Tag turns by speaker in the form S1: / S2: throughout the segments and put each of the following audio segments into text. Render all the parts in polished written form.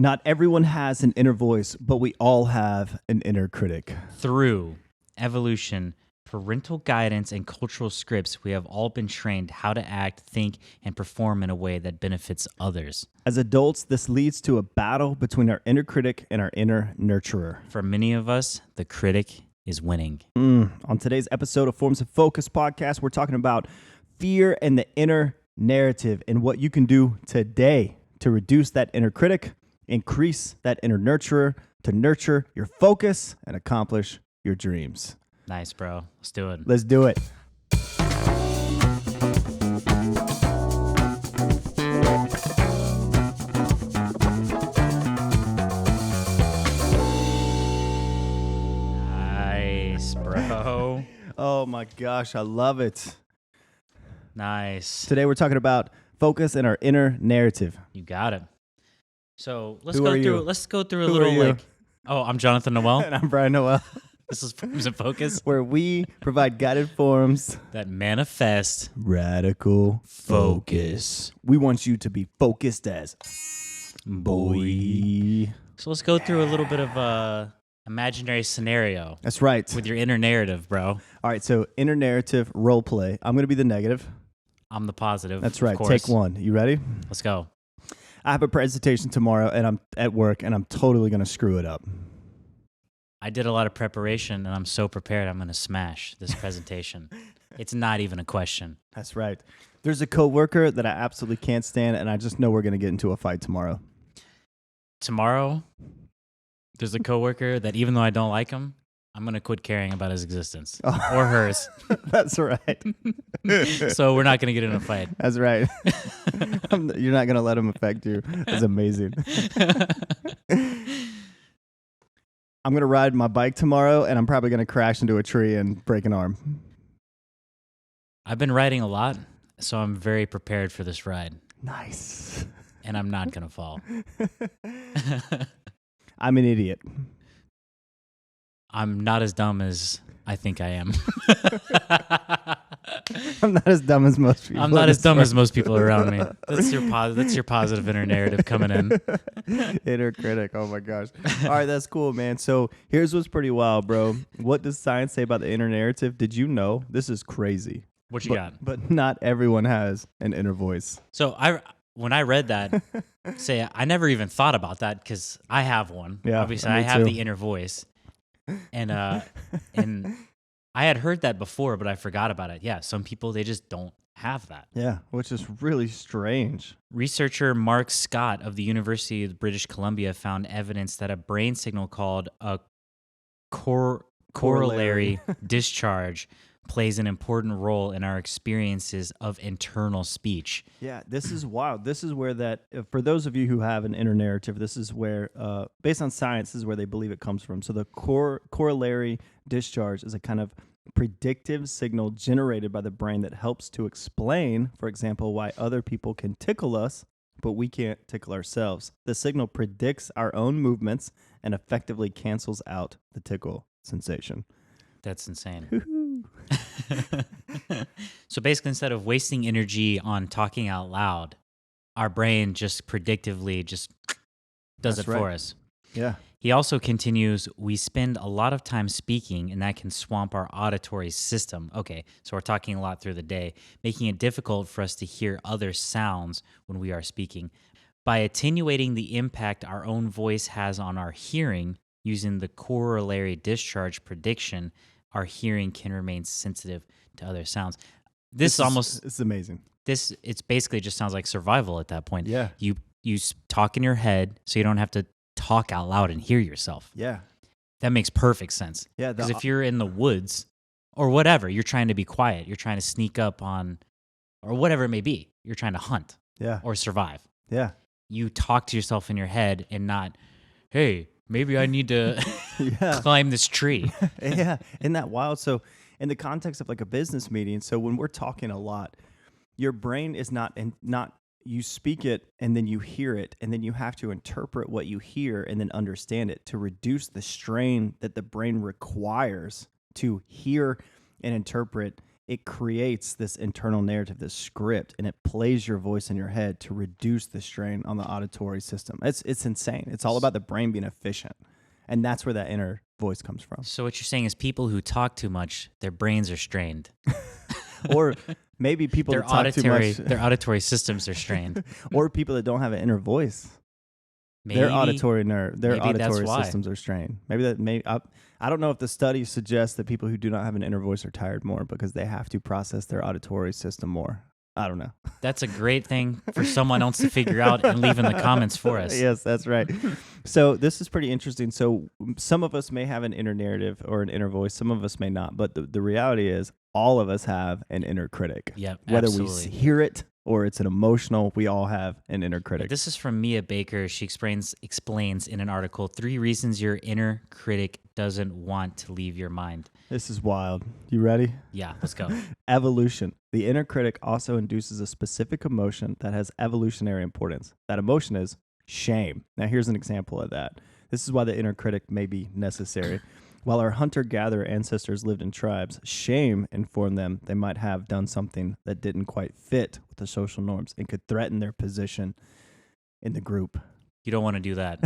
S1: Not everyone has an inner voice, but we all have an inner critic.
S2: Through evolution, parental guidance, and cultural scripts, we have all been trained how to act, think, and perform in a way that benefits others.
S1: As adults, this leads to a battle between our inner critic and our inner nurturer.
S2: For many of us, the critic is winning.
S1: On today's episode of Forms of Focus podcast, we're talking about fear and the inner narrative and what you can do today to reduce that inner critic, increase that inner nurturer, to nurture your focus and accomplish your dreams.
S2: Nice, bro. Let's do it.
S1: Let's do it.
S2: Nice, bro.
S1: Oh my gosh, I love it.
S2: Nice.
S1: Today we're talking about focus and our inner narrative.
S2: You got it. So let's
S1: Who
S2: go
S1: are
S2: through.
S1: you?
S2: Let's go through a
S1: Who
S2: little
S1: are you?
S2: Oh, I'm Jonathan Noel.
S1: And I'm Brian Noel,
S2: This is Forms of Focus
S1: where we provide guided forms,
S2: that manifest
S1: radical focus. We want you to be focused as boy.
S2: So let's go through a little bit of a imaginary scenario
S1: That's right.
S2: with your inner narrative, bro.
S1: All right, so inner narrative role play. I'm going to be the negative.
S2: I'm the positive.
S1: That's
S2: of
S1: right.
S2: course.
S1: Take one. You ready?
S2: Let's go.
S1: I have a presentation tomorrow, and I'm at work, and I'm totally going to screw it up.
S2: I did a lot of preparation, and I'm so prepared. I'm going to smash this presentation. It's not even a question.
S1: That's right. There's a coworker that I absolutely can't stand, and I just know we're going to get into a fight tomorrow.
S2: Tomorrow, there's a coworker that even though I don't like him, I'm going to quit caring about his existence or hers.
S1: That's right.
S2: So we're not going to get in a fight.
S1: That's right. You're not going to let him affect you. That's amazing. I'm going to ride my bike tomorrow, and I'm probably going to crash into a tree and break an arm.
S2: I've been riding a lot, so I'm very prepared for this ride,
S1: Nice.
S2: and I'm not going to fall.
S1: I'm an idiot.
S2: I'm not as dumb as I think I am.
S1: I'm not as dumb as most people.
S2: I'm not as dumb as most people around me. That's your positive inner narrative coming in.
S1: Inner critic. Oh my gosh. All right, that's cool, man. So here's what's pretty wild, bro. What does science say about the inner narrative? Did you know? This is crazy.
S2: What you got?
S1: But not everyone has an inner voice.
S2: So when I read that, I never even thought about that because I have one.
S1: Yeah,
S2: Obviously,
S1: me
S2: I have
S1: too.
S2: the inner voice, and I had heard that before, but I forgot about it. Yeah, some people they just don't have that.
S1: Yeah, which is really strange.
S2: Researcher Mark Scott of the University of British Columbia found evidence that a brain signal called a corollary discharge plays an important role in our experiences of internal speech.
S1: Yeah, this is wild. This is where for those of you who have an inner narrative, this is where, based on science, this is where they believe it comes from. So the corollary discharge is a kind of predictive signal generated by the brain that helps to explain, for example, why other people can tickle us, but we can't tickle ourselves. The signal predicts our own movements and effectively cancels out the tickle sensation.
S2: That's insane. So basically, instead of wasting energy on talking out loud, our brain just predictively just does
S1: That's
S2: it
S1: right.
S2: for us.
S1: Yeah.
S2: He also continues, we spend a lot of time speaking, and that can swamp our auditory system. Okay, so we're talking a lot through the day, making it difficult for us to hear other sounds when we are speaking. By attenuating the impact our own voice has on our hearing, using the corollary discharge prediction, our hearing can remain sensitive to other sounds.
S1: It's amazing.
S2: It's basically just sounds like survival at that point.
S1: Yeah.
S2: You talk in your head so you don't have to talk out loud and hear yourself.
S1: Yeah.
S2: That makes perfect sense.
S1: Yeah.
S2: Because if you're in the woods or whatever, you're trying to be quiet, you're trying to sneak up on, or whatever it may be, you're trying to hunt or survive.
S1: Yeah.
S2: You talk to yourself in your head and not, hey, maybe I need to
S1: Yeah.
S2: climb this tree.
S1: Yeah. Isn't that wild? So in the context of like a business meeting, so when we're talking a lot, your brain is not you speak it and then you hear it and then you have to interpret what you hear and then understand it to reduce the strain that the brain requires to hear and interpret it creates this internal narrative, this script, and it plays your voice in your head to reduce the strain on the auditory system. It's insane. It's all about the brain being efficient. And that's where that inner voice comes from.
S2: So what you're saying is people who talk too much, their brains are strained.
S1: Or maybe people that talk too much.
S2: Their auditory systems are strained.
S1: Or people that don't have an inner voice.
S2: Maybe,
S1: Their auditory
S2: that's why.
S1: systems are strained. I don't know if the study suggests that people who do not have an inner voice are tired more because they have to process their auditory system more. I don't know.
S2: That's a great thing for someone else to figure out and leave in the comments for us.
S1: Yes, that's right. So this is pretty interesting. So some of us may have an inner narrative or an inner voice. Some of us may not. But the reality is all of us have an inner critic.
S2: Yep,
S1: Whether
S2: absolutely.
S1: we hear it or it's an emotional, we all have an inner critic.
S2: This is from Mia Baker. She explains in an article 3 reasons your inner critic doesn't want to leave your mind.
S1: This is wild. You ready?
S2: Yeah, let's go.
S1: Evolution. The inner critic also induces a specific emotion that has evolutionary importance. That emotion is shame. Now, here's an example of that. This is why the inner critic may be necessary. While our hunter-gatherer ancestors lived in tribes, shame informed them they might have done something that didn't quite fit with the social norms and could threaten their position in the group.
S2: You don't want to do that.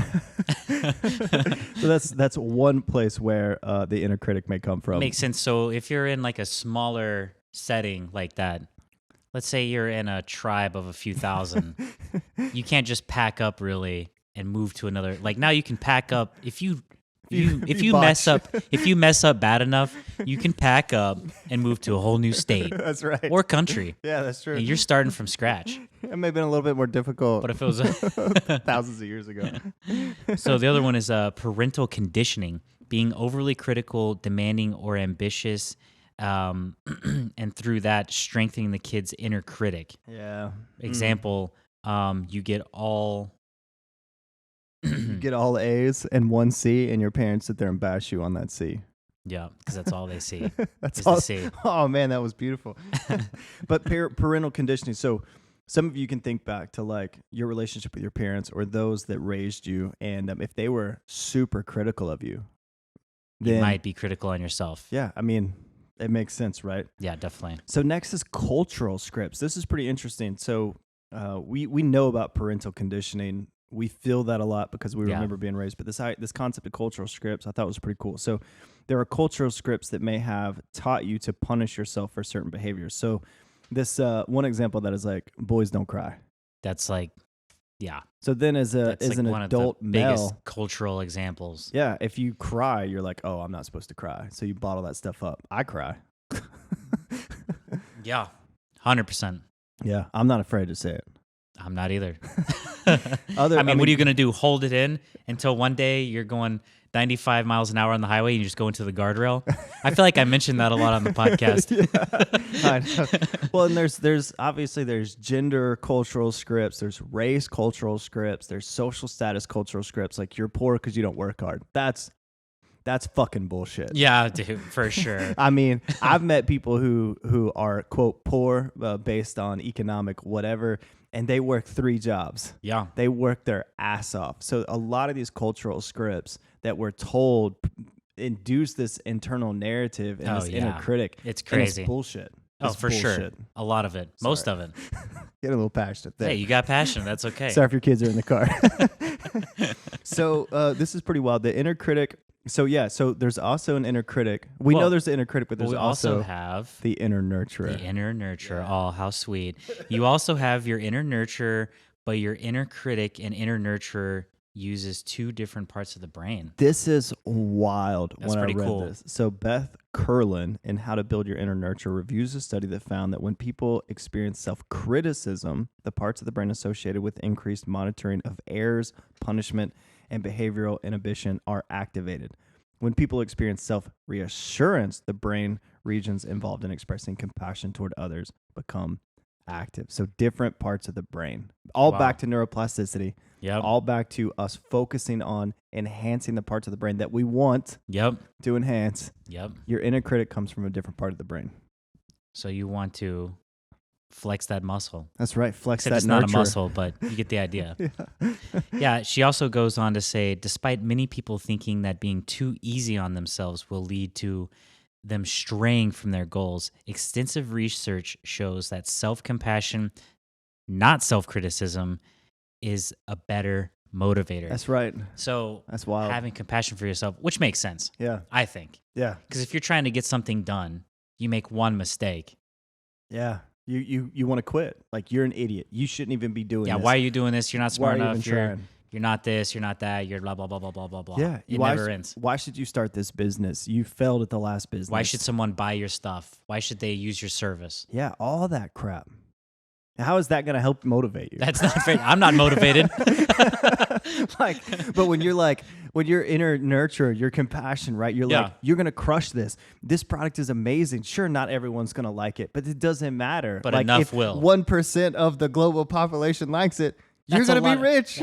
S1: So that's one place where the inner critic may come from.
S2: Makes sense. So if you're in like a smaller setting like that, let's say you're in a tribe of a few thousand, you can't just pack up really and move to another. Like now you can pack up if you mess up bad enough, you can pack up and move to a whole new state.
S1: That's right.
S2: Or country.
S1: Yeah, that's true.
S2: And you're starting from scratch.
S1: It may have been a little bit more difficult.
S2: But if it was
S1: thousands of years ago.
S2: So the other one is parental conditioning, being overly critical, demanding, or ambitious, and through that strengthening the kid's inner critic.
S1: Yeah.
S2: Example, you get all
S1: You get all A's and one C, and your parents sit there and bash you on that C.
S2: Yeah, because that's all they see.
S1: That's
S2: all.
S1: The C. Oh man, that was beautiful. But parental conditioning. So some of you can think back to like your relationship with your parents or those that raised you, and if they were super critical of you, then
S2: You might be critical on yourself.
S1: yeah, I mean, it makes sense, right?
S2: Yeah, definitely.
S1: So next is cultural scripts. This is pretty interesting. So we know about parental conditioning. We feel that a lot because we remember being raised. But this concept of cultural scripts, I thought was pretty cool. So there are cultural scripts that may have taught you to punish yourself for certain behaviors. So this one example of that is like boys don't cry.
S2: That's like, yeah.
S1: So then as
S2: That's like
S1: an
S2: one
S1: adult
S2: of the biggest
S1: male,
S2: cultural examples.
S1: yeah, if you cry, you're like, oh, I'm not supposed to cry. So you bottle that stuff up. I cry.
S2: Yeah, 100%.
S1: Yeah, I'm not afraid to say it.
S2: I'm not either.
S1: What
S2: are you going to do? Hold it in until one day you're going 95 miles an hour on the highway and you just go into the guardrail? I feel like I mentioned that a lot on the podcast.
S1: Yeah, I know. Well, and there's gender cultural scripts, there's race cultural scripts, there's social status cultural scripts, like you're poor because you don't work hard. That's fucking bullshit.
S2: Yeah, dude, for sure.
S1: I mean, I've met people who are, quote, poor based on economic whatever, and they work 3 jobs.
S2: Yeah.
S1: They work their ass off. So a lot of these cultural scripts that we're told induce this internal narrative and this inner critic.
S2: It's crazy.
S1: And it's bullshit.
S2: Oh,
S1: It's
S2: for
S1: bullshit.
S2: sure. A lot of it. Most of it.
S1: Get a little passionate there.
S2: Hey, you got passion. That's okay.
S1: Sorry if your kids are in the car. So this is pretty wild. The inner critic. So there's also an inner critic. We know there's the inner critic, but there's
S2: we also have
S1: the inner nurturer.
S2: the inner nurturer. Oh, how sweet. You also have your inner nurturer, but your inner critic and inner nurturer uses 2 different parts of the brain.
S1: This is wild.
S2: That's
S1: when
S2: pretty
S1: I read
S2: cool.
S1: this. So Beth Curlin in How to Build Your Inner Nurture reviews a study that found that when people experience self-criticism, the parts of the brain associated with increased monitoring of errors, punishment, and behavioral inhibition are activated. When people experience self-reassurance, the brain regions involved in expressing compassion toward others become active. So different parts of the brain, all back to neuroplasticity, all back to us focusing on enhancing the parts of the brain that we want to enhance. Your inner critic comes from a different part of the brain.
S2: So you want to flex that muscle.
S1: That's right. Flex
S2: Except
S1: that
S2: it's
S1: nurture.
S2: not a muscle, but you get the idea. Yeah, she also goes on to say, despite many people thinking that being too easy on themselves will lead to them straying from their goals. Extensive research shows that self-compassion, not self-criticism, is a better motivator.
S1: That's right.
S2: So
S1: That's wild.
S2: having compassion for yourself, which makes sense,
S1: Yeah.
S2: I think.
S1: Yeah.
S2: Because if you're trying to get something done, you make one mistake.
S1: Yeah. You want to quit. Like, you're an idiot. You shouldn't even be doing
S2: Yeah,
S1: this.
S2: why are you doing this? You're not
S1: Why
S2: smart
S1: are you
S2: enough.
S1: even
S2: You're
S1: trying?
S2: you're not this, you're not that, you're blah, blah, blah, blah, blah, blah, blah.
S1: Yeah.
S2: It
S1: why
S2: never ends.
S1: Why should you start this business? You failed at the last business.
S2: Why should someone buy your stuff? Why should they use your service?
S1: Yeah, all that crap. How is that going to help motivate you?
S2: That's not fair. I'm not motivated.
S1: But when you're inner nurture, your compassion, right? You're
S2: Yeah.
S1: like, you're going to crush this. This product is amazing. Sure, not everyone's going to like it, but it doesn't matter.
S2: But
S1: like,
S2: enough
S1: if
S2: will.
S1: 1% of the global population likes it, you're
S2: That's a
S1: going to be
S2: lot.
S1: rich.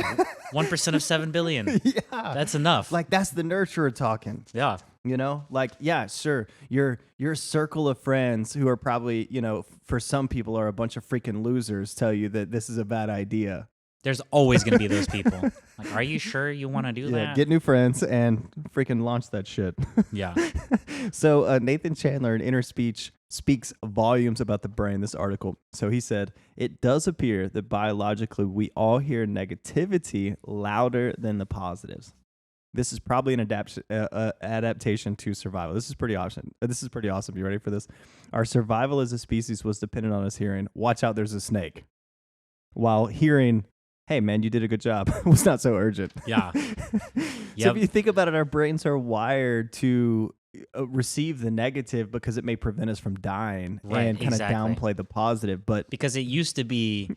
S2: 1% of 7 billion.
S1: Yeah.
S2: That's enough.
S1: Like, that's the nurturer talking.
S2: Yeah.
S1: You know, like, yeah, sure. Your circle of friends who are probably, for some people are a bunch of freaking losers tell you that this is a bad idea.
S2: There's always going to be those people. Like, are you sure you want to do
S1: Yeah,
S2: that?
S1: get new friends and freaking launch that shit.
S2: Yeah.
S1: So Nathan Chandler in Inner Speech speaks volumes about the brain, this article. So he said, it does appear that biologically we all hear negativity louder than the positives. This is probably an adaptation to survival. This is pretty awesome. You ready for this? Our survival as a species was dependent on us hearing, watch out, there's a snake. While hearing, hey, man, you did a good job, was not so urgent.
S2: Yeah.
S1: So if you think about it, our brains are wired to receive the negative because it may prevent us from dying,
S2: Right,
S1: and kind
S2: exactly.
S1: of downplay the positive. But
S2: Because it used to be,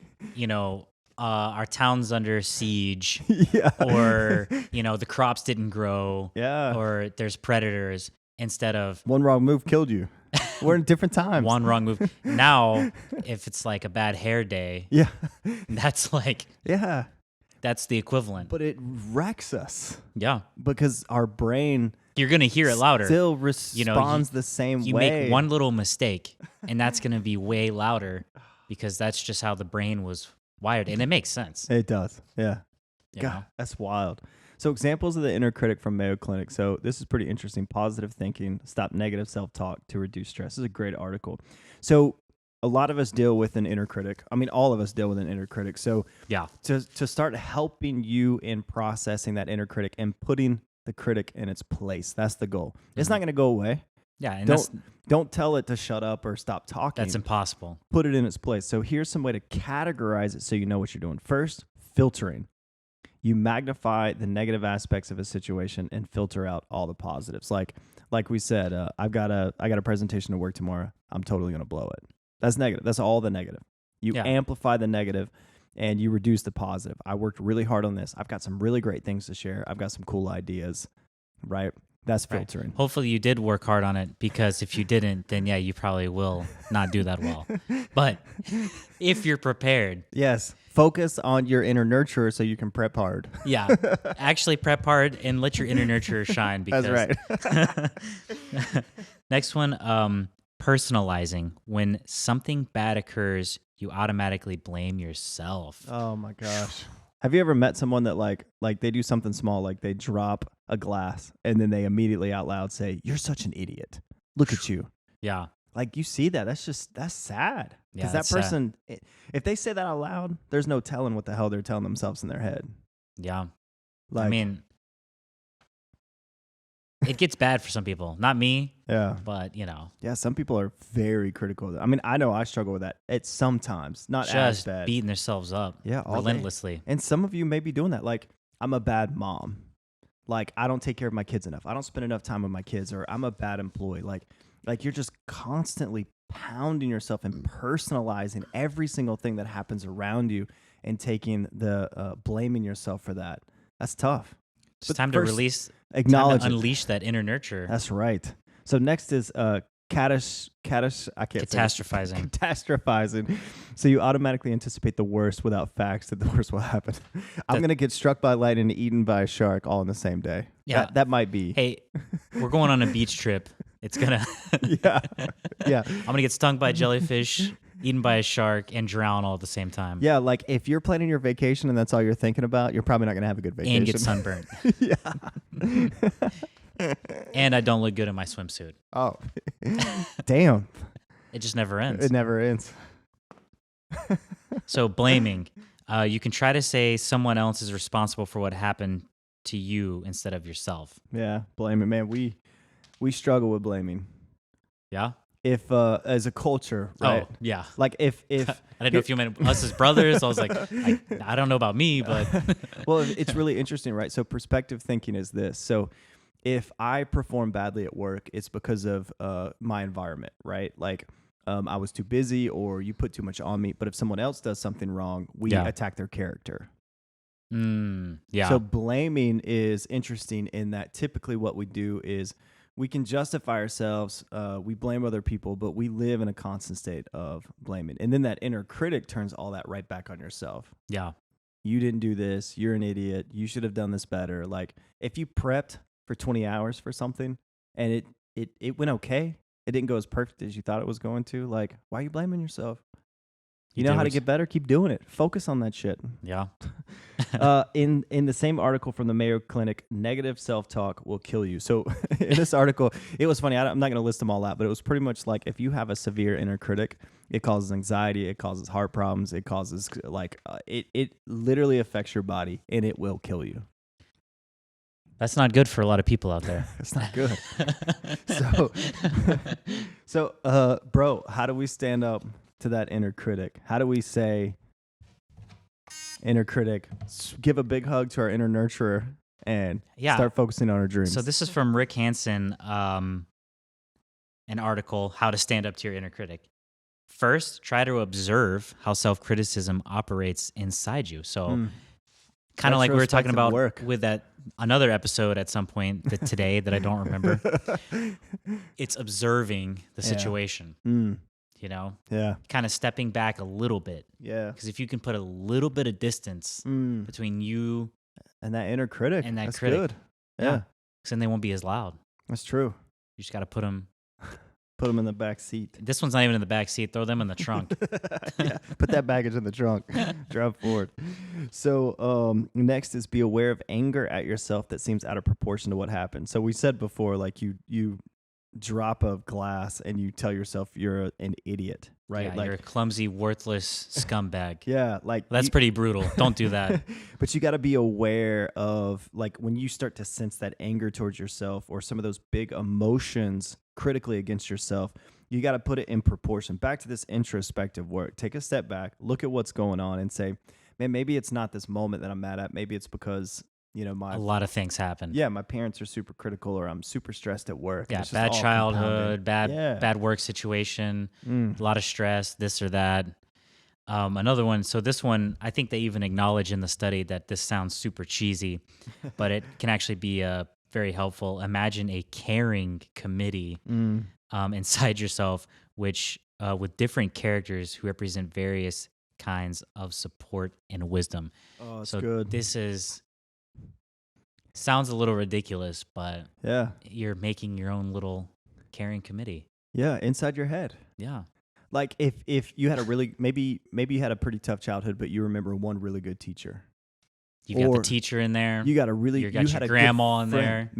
S2: our town's under siege,
S1: yeah,
S2: or, the crops didn't grow,
S1: yeah,
S2: or there's predators, instead of
S1: one wrong move killed you. We're in different times.
S2: one wrong move. Now, if it's like a bad hair day,
S1: Yeah,
S2: that's the equivalent.
S1: but it wrecks us
S2: Yeah.
S1: because our brain
S2: You're going to hear it louder.
S1: still responds the same
S2: You
S1: way.
S2: make one little mistake, and that's going to be way louder because that's just how the brain was wired. And it makes sense.
S1: It does. Yeah.
S2: you
S1: God,
S2: know?
S1: that's wild. So examples of the inner critic from Mayo Clinic. So this is pretty interesting. Positive thinking, stop negative self-talk to reduce stress. This is a great article. So a lot of us deal with an inner critic. I mean, all of us deal with an inner critic. So
S2: Yeah.
S1: to start helping you in processing that inner critic and putting the critic in its place, that's the goal. It's not going to go away.
S2: Yeah. And
S1: Don't tell it to shut up or stop talking.
S2: that's impossible.
S1: Put it in its place. So here's some way to categorize it so you know what you're doing. First, filtering. You magnify the negative aspects of a situation and filter out all the positives. Like we said, I got a presentation to work tomorrow. I'm totally going to blow it. That's negative. That's all the negative. You amplify the negative and you reduce the positive. I worked really hard on this. I've got some really great things to share. I've got some cool ideas, right? That's filtering.
S2: Right. Hopefully you did work hard on it, because if you didn't, then yeah, you probably will not do that well. But if you're prepared,
S1: Yes. Focus on your inner nurturer so you can prep hard.
S2: yeah, actually prep hard and let your inner nurturer shine. Because
S1: That's right.
S2: Next one, personalizing. When something bad occurs, you automatically blame yourself.
S1: Oh my gosh. Have you ever met someone that like they do something small, like they drop a glass and then they immediately out loud say, "You're such an idiot. Look at you."
S2: Yeah.
S1: Like, you see that. That's sad.
S2: Yeah,
S1: Because that
S2: that's sad.
S1: person, if they say that out loud, there's no telling what the hell they're telling themselves in their head.
S2: Yeah.
S1: Like,
S2: I mean, it gets bad for some people. Not me,
S1: yeah.
S2: but,
S1: Yeah, some people are very critical. I mean, I know I struggle with that. It's sometimes, not as
S2: just
S1: bad.
S2: beating themselves up
S1: Yeah, all day.
S2: relentlessly.
S1: And some of you may be doing that. Like, I'm a bad mom. Like, I don't take care of my kids enough. I don't spend enough time with my kids, or I'm a bad employee. Like you're just constantly pounding yourself and personalizing every single thing that happens around you and taking the blaming yourself for that. That's tough.
S2: It's
S1: But
S2: time to
S1: first,
S2: release,
S1: acknowledge
S2: time to
S1: it.
S2: unleash that inner nurture.
S1: That's right. So next is I can't say it.
S2: Catastrophizing.
S1: Catastrophizing. So you automatically anticipate the worst without facts that the worst will happen. I'm going to get struck by lightning and eaten by a shark all in the same day.
S2: Yeah.
S1: That might be.
S2: Hey, we're going on a beach trip. It's gonna.
S1: Yeah. Yeah.
S2: I'm gonna get stung by a jellyfish, eaten by a shark, and drown all at the same time.
S1: Yeah, like if you're planning your vacation and that's all you're thinking about, you're probably not going to have a good vacation.
S2: And get sunburned.
S1: Yeah.
S2: And I don't look good in my swimsuit.
S1: Oh, Damn,
S2: It just never
S1: it
S2: ends.
S1: never ends.
S2: So blaming, you can try to say someone else is responsible for what happened to you instead of yourself.
S1: Yeah, blaming, man. We struggle with blaming.
S2: Yeah.
S1: If as a culture, right?
S2: Oh, yeah.
S1: Like if
S2: I didn't know if you meant us as brothers. I was like, I don't know about me, but
S1: well, it's really interesting, right? So perspective thinking is this. So if I perform badly at work, it's because of my environment, right? Like I was too busy or you put too much on me. But if someone else does something wrong, we
S2: yeah,
S1: attack their character. So
S2: yeah,
S1: blaming is interesting in that typically what we do is we can justify ourselves, we blame other people, but we live in a constant state of blaming. And then that inner critic turns all that right back on yourself.
S2: yeah.
S1: You didn't do this. You're an idiot. You should have done this better. Like if you prepped for 20 hours for something and it went okay, it didn't go as perfect as you thought it was going to. Like, why are you blaming yourself? You know
S2: did
S1: how to
S2: what?
S1: get better? Keep doing it. Focus on that shit.
S2: Yeah,
S1: In the same article from the Mayo Clinic, negative self-talk will kill you. So in this article, it was funny. I'm not going to list them all out, but it was pretty much like if you have a severe inner critic, it causes anxiety, it causes heart problems, it causes it literally affects your body and it will kill you.
S2: that's not good for a lot of people out there.
S1: It's not good. So, bro, how do we stand up to that inner critic? How do we say, inner critic, give a big hug to our inner nurturer and
S2: Yeah.
S1: start focusing on our dreams?
S2: So this is from Rick Hansen, an article, How to Stand Up to Your Inner Critic. First, try to observe how self-criticism operates inside you. So kind of like we were talking
S1: Retrospective
S2: about
S1: work.
S2: with that another episode at some point today that I don't remember. It's observing the situation, you know,
S1: Yeah.
S2: kind of stepping back a little bit.
S1: Yeah.
S2: Because if you can put a little bit of distance between you
S1: And that inner critic.
S2: and that
S1: That's
S2: critic,
S1: good. Yeah.
S2: because then they won't be as loud.
S1: That's true.
S2: You just got to put them.
S1: Put them in the back seat.
S2: This one's not even in the back seat. Throw them in the trunk.
S1: Yeah. Put that baggage in the trunk. Drive forward. So next is be aware of anger at yourself that seems out of proportion to what happened. So we said before, like you drop a glass and you tell yourself you're an idiot, right?
S2: Yeah,
S1: like
S2: you're a clumsy, worthless scumbag.
S1: yeah, like
S2: That's pretty brutal. Don't do that.
S1: But you got to be aware of like when you start to sense that anger towards yourself or some of those big emotions critically against yourself, you got to put it in proportion. Back to this introspective work. Take a step back, look at what's going on and say, man, maybe it's not this moment that I'm mad at. Maybe it's because, you know,
S2: A lot of things happen.
S1: yeah, my parents are super critical or I'm super stressed at work.
S2: Yeah,
S1: It's just
S2: bad
S1: all
S2: childhood,
S1: compounded.
S2: bad work situation,
S1: Mm.
S2: a lot of stress, this or that. Another one. So this one, I think they even acknowledge in the study that this sounds super cheesy, but it can actually be very helpful. Imagine a caring committee inside yourself, which with different characters who represent various kinds of support and wisdom.
S1: Oh, it's
S2: So
S1: good.
S2: this is sounds a little ridiculous, but
S1: Yeah.
S2: you're making your own little caring committee.
S1: Yeah, inside your head.
S2: Yeah.
S1: Like if you had a really maybe you had a pretty tough childhood, but you remember one really good teacher.
S2: You got the
S1: Or
S2: teacher in there.
S1: You got a really
S2: You got
S1: you
S2: your
S1: had a good
S2: grandma in
S1: friend.
S2: there.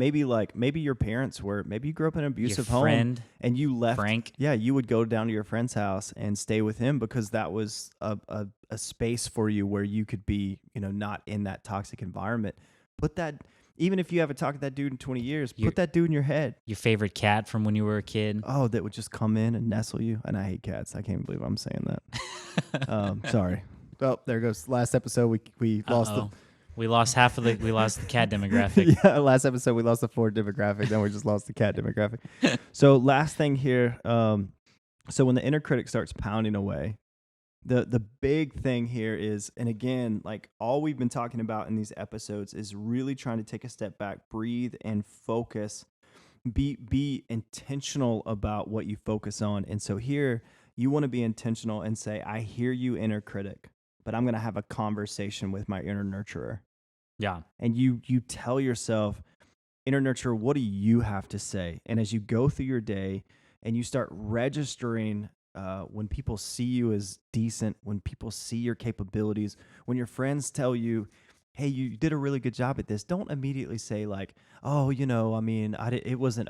S1: Maybe your parents were maybe you grew up in an abusive home
S2: friend,
S1: and you left.
S2: Frank.
S1: Yeah, you would go down to your friend's house and stay with him because that was a space for you where you could be, you know, not in that toxic environment. Put that even if you haven't talked to that dude in 20 years, put that dude in your head.
S2: Your favorite cat from when you were a kid.
S1: Oh, that would just come in and nestle you. And I hate cats. I can't believe I'm saying that. Sorry. Well, there goes. Last episode we lost the
S2: We lost we lost the cat demographic.
S1: yeah, last episode we lost the Ford demographic, then we just lost the cat demographic. So last thing here, so when the inner critic starts pounding away, the big thing here is, and again, like all we've been talking about in these episodes is really trying to take a step back, breathe and focus. Be intentional about what you focus on. And so here you want to be intentional and say, I hear you, inner critic, but I'm going to have a conversation with my inner nurturer.
S2: Yeah.
S1: And you tell yourself, inner nurturer, what do you have to say? And as you go through your day and you start registering when people see you as decent, when people see your capabilities, when your friends tell you, hey, you did a really good job at this, don't immediately say like, oh, you know, I mean, it wasn't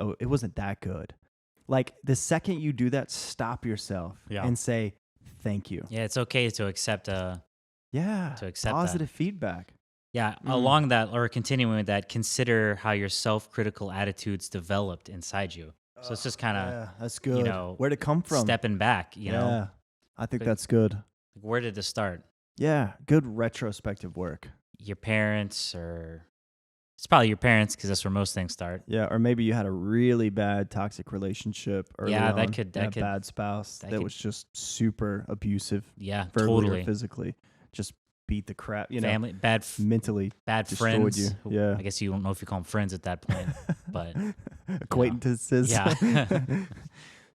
S1: that good. Like the second you do that, stop yourself
S2: Yeah.
S1: and say, thank you.
S2: Yeah, it's okay to accept
S1: Yeah.
S2: accept
S1: Positive feedback.
S2: Yeah,
S1: Mm.
S2: along that or continuing with that, consider how your self-critical attitudes developed inside you. So it's just kind of,
S1: Yeah, that's good.
S2: know,
S1: Where'd it come from?
S2: stepping back,
S1: Yeah. I think
S2: But-
S1: that's good.
S2: where did this start?
S1: Yeah. Good retrospective work.
S2: Your parents, or it's probably your parents because that's where most things start.
S1: Yeah. Or maybe you had a really bad toxic relationship early
S2: Yeah,
S1: on.
S2: that could-
S1: a bad spouse
S2: that
S1: that
S2: could-
S1: was just super abusive,
S2: Yeah,
S1: verbally
S2: totally.
S1: or physically. Just beat the crap,
S2: Family, bad
S1: mentally
S2: bad
S1: destroyed
S2: friends.
S1: you. Yeah.
S2: I guess you don't know if you call them friends at that point, but
S1: acquaintances.
S2: yeah.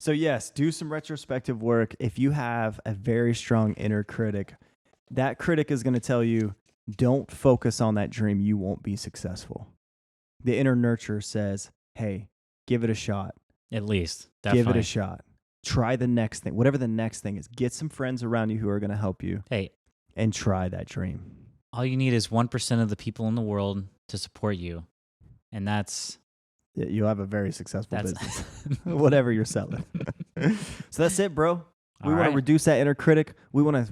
S1: So yes, do some retrospective work. If you have a very strong inner critic, that critic is going to tell you, don't focus on that dream. You won't be successful. The inner nurturer says, hey, give it a shot.
S2: At least, definitely.
S1: Give it a shot. Try the next thing, whatever the next thing is. Get some friends around you who are going to help you
S2: Hey,
S1: and try that dream.
S2: all you need is 1% of the people in the world to support you, and that's
S1: Yeah, you'll have a very successful
S2: that's
S1: business, whatever you're selling. So that's it, bro. We
S2: All
S1: want to
S2: right.
S1: reduce that inner critic. We want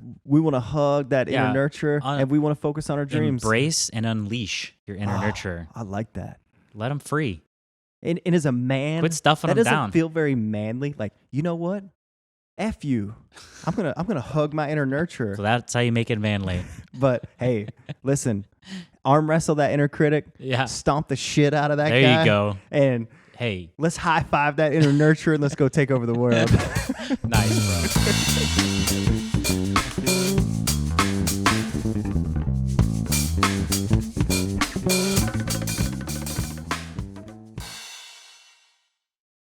S1: to hug that
S2: Yeah,
S1: inner nurturer, and we want to focus on our dreams.
S2: Embrace and unleash your inner
S1: Oh,
S2: nurturer.
S1: I like that.
S2: Let them free.
S1: And as a man,
S2: Quit stuffing
S1: that
S2: them
S1: doesn't
S2: down.
S1: feel very manly. Like, you know what? F you. I'm gonna hug my inner nurturer.
S2: So that's how you make it manly.
S1: But hey, listen, arm wrestle that inner critic.
S2: Yeah.
S1: Stomp the shit out of that
S2: There
S1: guy.
S2: you go.
S1: And
S2: Hey,
S1: let's high five that inner nurturer and let's go take over the world.
S2: nice, bro.